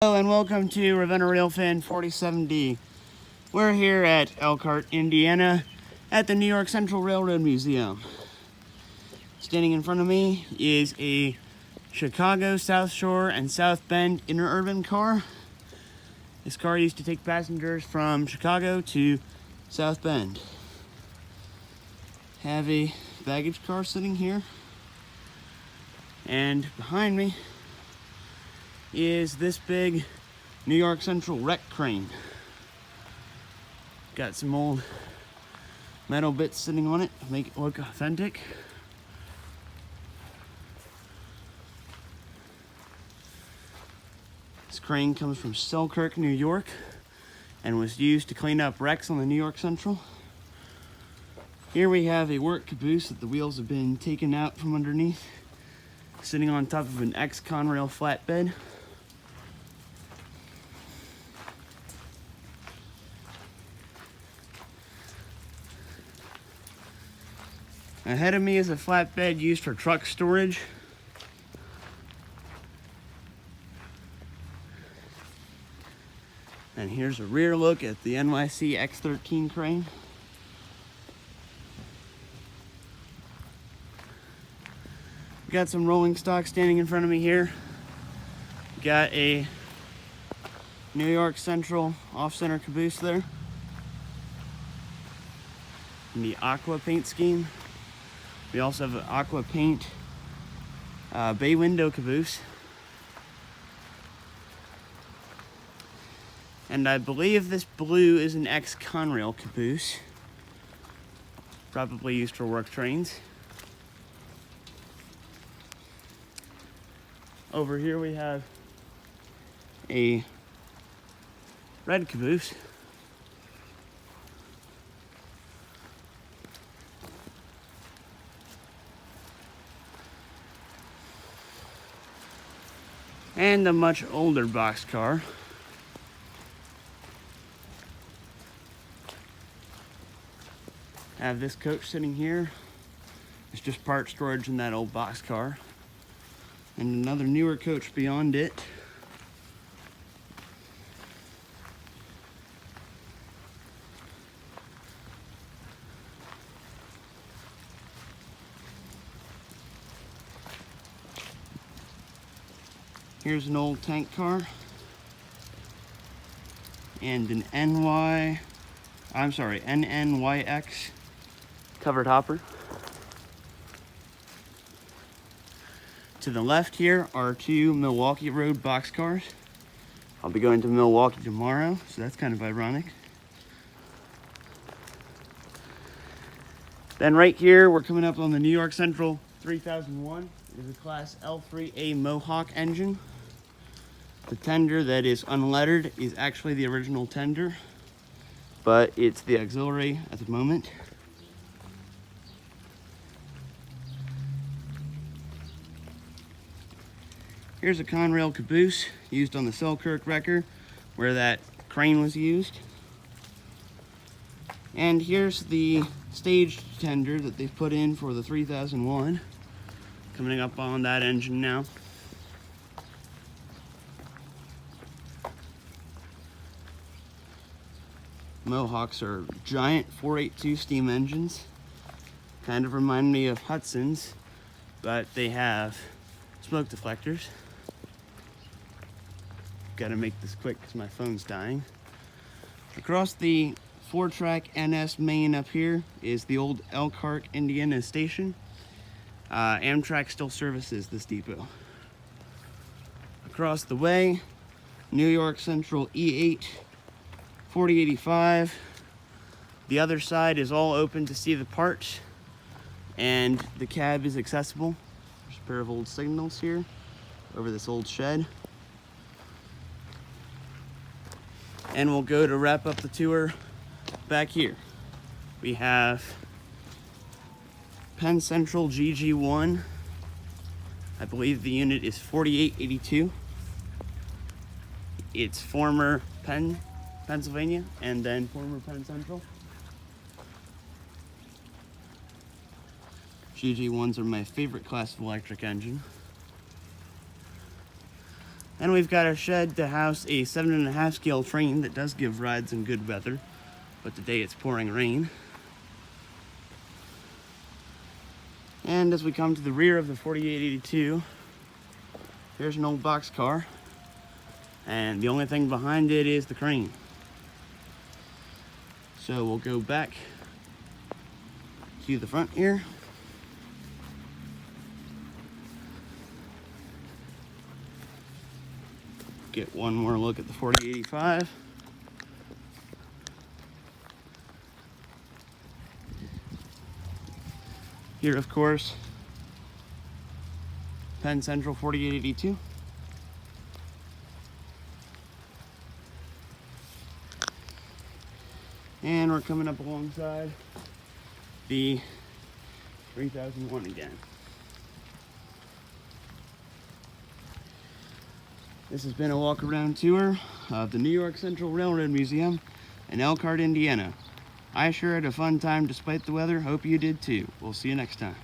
Hello and welcome to Ravenna Railfan 47D. We're here at Elkhart, Indiana at the New York Central Railroad Museum. Standing in front of me is a Chicago, South Shore, and South Bend interurban car. This car used to take passengers from Chicago to South Bend. Have a baggage car sitting here. And behind me is this big New York Central wreck crane. Got some old metal bits sitting on it to make it look authentic. This crane comes from Selkirk, New York, and was used to clean up wrecks on the New York Central. Here we have a work caboose that the wheels have been taken out from underneath, sitting on top of an ex-Conrail flatbed. Ahead of me is a flatbed used for truck storage. And here's a rear look at the NYC X13 crane. We got some rolling stock standing in front of me here. Got a New York Central off-center caboose there. And the aqua paint scheme. We also have an aqua paint bay window caboose. And I believe this blue is an ex-Conrail caboose. Probably used for work trains. Over here we have a red caboose. And a much older boxcar. I have this coach sitting here. It's just part storage in that old boxcar. And another newer coach beyond it. Here's an old tank car and an NNYX covered hopper. To the left here are two Milwaukee Road boxcars. I'll be going to Milwaukee tomorrow, so that's kind of ironic. Then right here, we're coming up on the New York Central 3001. It is a Class L3A Mohawk engine. The tender that is unlettered is actually the original tender, but it's the auxiliary at the moment. Here's a Conrail caboose used on the Selkirk wrecker where that crane was used. And here's the staged tender that they've put in for the 3001. Coming up on that engine now. Mohawks are giant 482 steam engines. Kind of remind me of Hudson's, but they have smoke deflectors. Gotta make this quick because my phone's dying. Across the 4-track NS main up here is the old Elkhart, Indiana station. Amtrak still services this depot. Across the way, New York Central E8 4085. The other side is all open to see the parts, and the cab is accessible. There's a pair of old signals here over this old shed. And we'll go to wrap up the tour back here. We have Penn Central GG1. I believe the unit is 4882. It's former Penn, Pennsylvania, and then former Penn Central. GG1s are my favorite class of electric engine. And we've got a shed to house a 7.5 scale train that does give rides in good weather, but today it's pouring rain. And as we come to the rear of the 4882, here's an old boxcar, and the only thing behind it is the crane. So we'll go back to the front here. Get one more look at the 4085. Here, of course, Penn Central 4882. And we're coming up alongside the 3001 again. This has been a walk around tour of the New York Central Railroad Museum in Elkhart, Indiana. I sure had a fun time despite the weather. Hope you did too. We'll see you next time.